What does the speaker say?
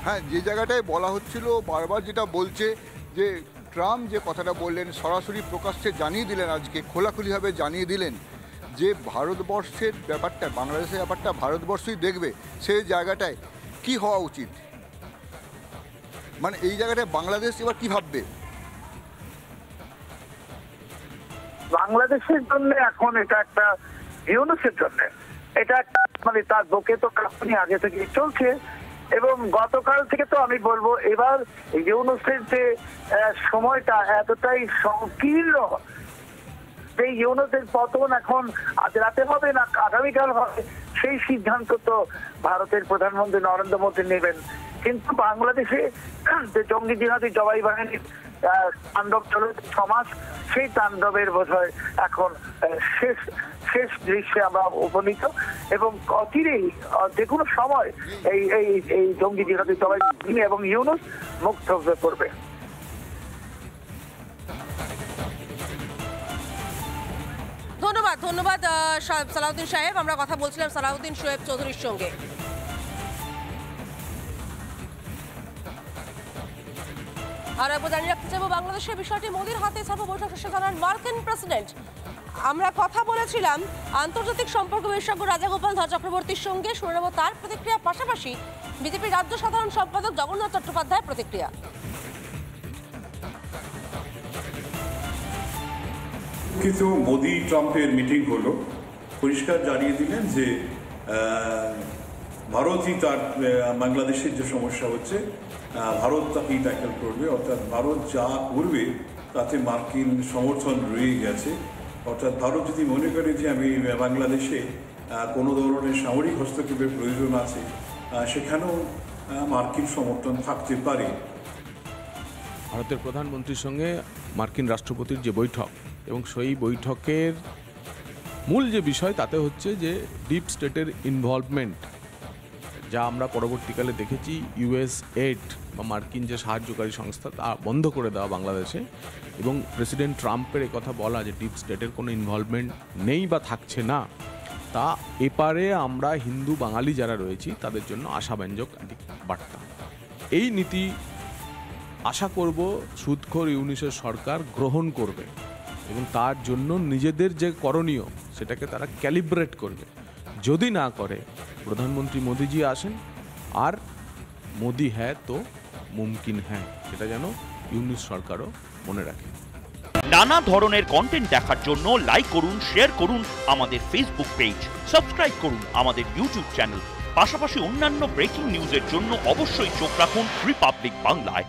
হ্যাঁ, যে জায়গাটায় বলা হচ্ছিল বারবার যেটা বলছে যে ট্রাম্প যে কথাটা বললেন সরাসরি প্রকাশ্যে জানিয়ে দিলেন, আজকে খোলাখুলিভাবে জানিয়ে দিলেন যে ভারতবর্ষের ব্যাপারটা, বাংলাদেশের ব্যাপারটা ভারতবর্ষই দেখবে। সেই জায়গাটায় কি হওয়া উচিত? মানে এই জায়গাটায় বাংলাদেশ এবার কি ভাববে? বাংলাদেশের জন্য এখন এটা একটা ইউনুসের জন্য এটা একটা মানে তার বুকে তো কাঁপুনি আগে থেকে চলছে, এবং গতকাল থেকে তো আমি বলবো এবার ইউনুসের যে সময়টা এতটাই সংকীর্ণ, যে ইউনুসের পতন এখন আজ রাতে হবে না আগামীকাল হবে, সেই সিদ্ধান্ত তো ভারতের প্রধানমন্ত্রী নরেন্দ্র মোদী নেবেন। কিন্তু বাংলাদেশে যে জঙ্গি জিহাদি জবাই বাহিনীর তাণ্ডব চলে 6 মাস, সেই তাণ্ডবের বোধহয় এখন শেষ দৃশ্যে আমরা উপনীত, এবং অচিরেই যে কোনো সময় এই জঙ্গি জিহাদি জবাই বাহিনী এবং ইউনুস মুক্ত হয়ে পড়বে। ধন্যবাদ সালাউদ্দিন সাহেব। আমরা কথা বলছিলাম সালাউদ্দিন শোয়েব চৌধুরীর সঙ্গে। আর একবার জানিয়ে রাখতে চাইবো বাংলাদেশের বিষয়টি মোদির হাতে সর্ববৈঠক শেষে জানান মার্কিন প্রেসিডেন্ট। আমরা কথা বলেছিলাম আন্তর্জাতিক সম্পর্ক বিশেষজ্ঞ রাজাগোপাল ধর চক্রবর্তীর সঙ্গে, শুনে নেব তার প্রতিক্রিয়া, পাশাপাশি বিজেপির রাজ্য সাধারণ সম্পাদক জগন্নাথ চট্টোপাধ্যায়ের প্রতিক্রিয়া। কিন্তু মোদি ট্রাম্পের মিটিং হলো, পরিষ্কার জানিয়ে দিলেন যে ভারতই তার বাংলাদেশের যে সমস্যা হচ্ছে ভারত তাকেই ট্যাকেল করবে, অর্থাৎ ভারত যা করবে তাতে মার্কিন সমর্থন রয়ে গেছে। অর্থাৎ ভারত যদি মনে করে যে আমি বাংলাদেশে কোনো ধরনের সামরিক হস্তক্ষেপের প্রয়োজন আছে, সেখানেও মার্কিন সমর্থন থাকতে পারে। ভারতের প্রধানমন্ত্রীর সঙ্গে মার্কিন রাষ্ট্রপতির যে বৈঠক, এবং সেই বৈঠকের মূল যে বিষয় তাতে হচ্ছে যে ডিপ স্টেটের ইনভলভমেন্ট, যা আমরা পরবর্তীকালে দেখেছি ইউএস এইড বা মার্কিন যে সাহায্যকারী সংস্থা তা বন্ধ করে দেওয়া বাংলাদেশে, এবং প্রেসিডেন্ট ট্রাম্পের কথা বলা যে ডিপ স্টেটের কোনো ইনভলভমেন্ট নেই বা থাকছে না, তা এপারে আমরা হিন্দু বাঙালি যারা রয়েছি তাদের জন্য আশাব্যঞ্জক বার্তা। এই নীতি আশা করব সুদখোর ইউনিসের সরকার গ্রহণ করবে, এবং তার জন্য নিজেদের যে করণীয় সেটাকে তারা ক্যালিব্রেট করবে। যদি না করে প্রধানমন্ত্রী মোদিজি আসেন, আর মোদি হ্যাঁ তো মুমকিন হ্যাঁ, সেটা যেন ইউনিস সরকারও মনে রাখে। নানা ধরনের কন্টেন্ট দেখার জন্য লাইক করুন, শেয়ার করুন আমাদের ফেসবুক পেজ, সাবস্ক্রাইব করুন আমাদের ইউটিউব চ্যানেল। পাশাপাশি অন্যান্য ব্রেকিং নিউজের জন্য অবশ্যই চোখ রাখুন রিপাবলিক বাংলায়।